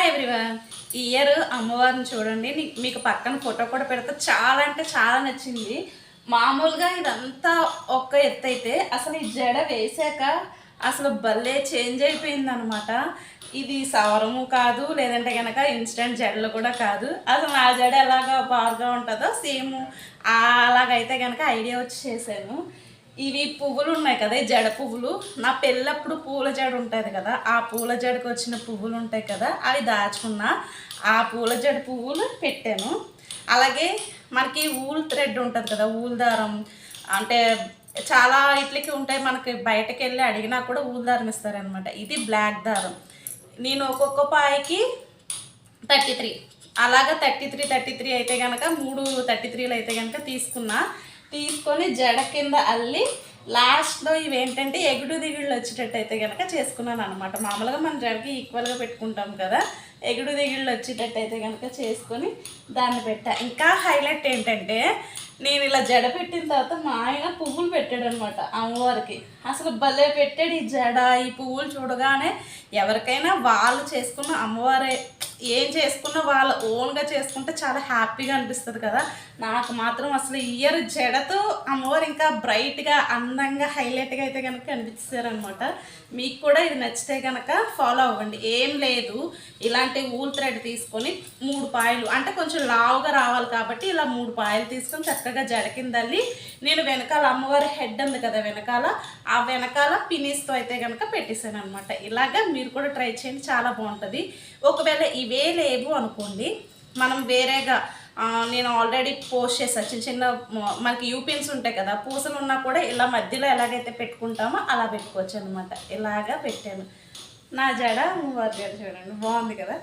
Hi everyone. ఈ year అమ్మవారిని చూడండి, మీకు పక్కన ఫోటో కూడా పెడితే చాలా అంటే చాలా నచ్చింది. మామూలుగా ఇదంతా ఒక్క ఎత్తు అయితే అసలు ఈ జడ వేసాక అసలు భలే చేంజ్ అయిపోయింది అనమాట. ఇది సవరము కాదు, లేదంటే కనుక ఇన్స్టెంట్ జడలు కూడా కాదు. అసలు నా జడ ఎలాగా బాగా ఉంటుందో సేమ్ అలాగైతే కనుక ఐడియా వచ్చి చేశాను. ఇవి పువ్వులు ఉన్నాయి కదా, జడ పువ్వులు. నా పెళ్ళప్పుడు పూల జడ ఉంటుంది కదా, ఆ పూల జడకు వచ్చిన పువ్వులు ఉంటాయి కదా, అవి దాచుకున్న ఆ పూల జడ పువ్వులు పెట్టాను. అలాగే మనకి ఊల్ థ్రెడ్ ఉంటుంది కదా, ఊల్ దారం అంటే చాలా ఇట్లకి ఉంటాయి. మనకి బయటకు వెళ్ళి అడిగినా కూడా ఊల్ దారం ఇస్తారనమాట. ఇది బ్లాక్ దారం. నేను ఒక్కొక్క పాయకి 33, అలాగా 33 అయితే కనుక 3 33లు అయితే కనుక తీసుకొని జడ కింద అల్లి లాస్ట్లో ఇవేంటంటే ఎగుడు దిగుళ్ళు వచ్చేటట్టు అయితే కనుక చేసుకున్నాను అనమాట. మామూలుగా మన జడకి ఈక్వల్గా పెట్టుకుంటాం కదా, ఎగుడు దిగుళ్ళు వచ్చేటట్టు అయితే కనుక చేసుకొని దాన్ని పెట్టా. ఇంకా హైలైట్ ఏంటంటే నేను ఇలా జడ పెట్టిన తర్వాత మా ఆయన పువ్వులు పెట్టాడు అనమాట అమ్మవారికి. అసలు భలే పెట్టాడు ఈ జడ. ఈ పువ్వులు చూడగానే ఎవరికైనా వాళ్ళు చేసుకున్న అమ్మవారే ఏం చేసుకున్నా వాళ్ళ ఓన్గా చేసుకుంటే చాలా హ్యాపీగా అనిపిస్తుంది కదా. నాకు మాత్రం అసలు ఇయర్ జడతో అమ్మవారు ఇంకా బ్రైట్గా అందంగా హైలైట్గా అయితే కనుక కనిపిస్తారనమాట. మీకు కూడా ఇది నచ్చితే కనుక ఫాలో అవ్వండి. ఏం లేదు, ఇలాంటి ఊల్ థ్రెడ్ తీసుకొని 3 పాయలు అంటే కొంచెం లావుగా రావాలి కాబట్టి ఇలా 3 పాయలు తీసుకొని చక్కగా జడ కిందల్లి నేను వెనకాల అమ్మవారి హెడ్ ఉంది కదా వెనకాల, ఆ వెనకాల పినీస్తో అయితే కనుక పెట్టేశాను అనమాట. ఇలాగా మీరు కూడా ట్రై చేయండి, చాలా బాగుంటుంది. ఒకవేళ ఇవే లేవు అనుకోండి, మనం వేరేగా నేను ఆల్రెడీ పోస్ట్ చేశాను. చిన్న చిన్న మనకి యూపిన్స్ ఉంటాయి కదా, పూసలు ఉన్నా కూడా ఇలా మధ్యలో ఎలాగైతే పెట్టుకుంటామో అలా పెట్టుకోవచ్చు అనమాట. ఇలాగా పెట్టాను. నా జడ అమ్మవారి జడ చూడండి, బాగుంది కదా.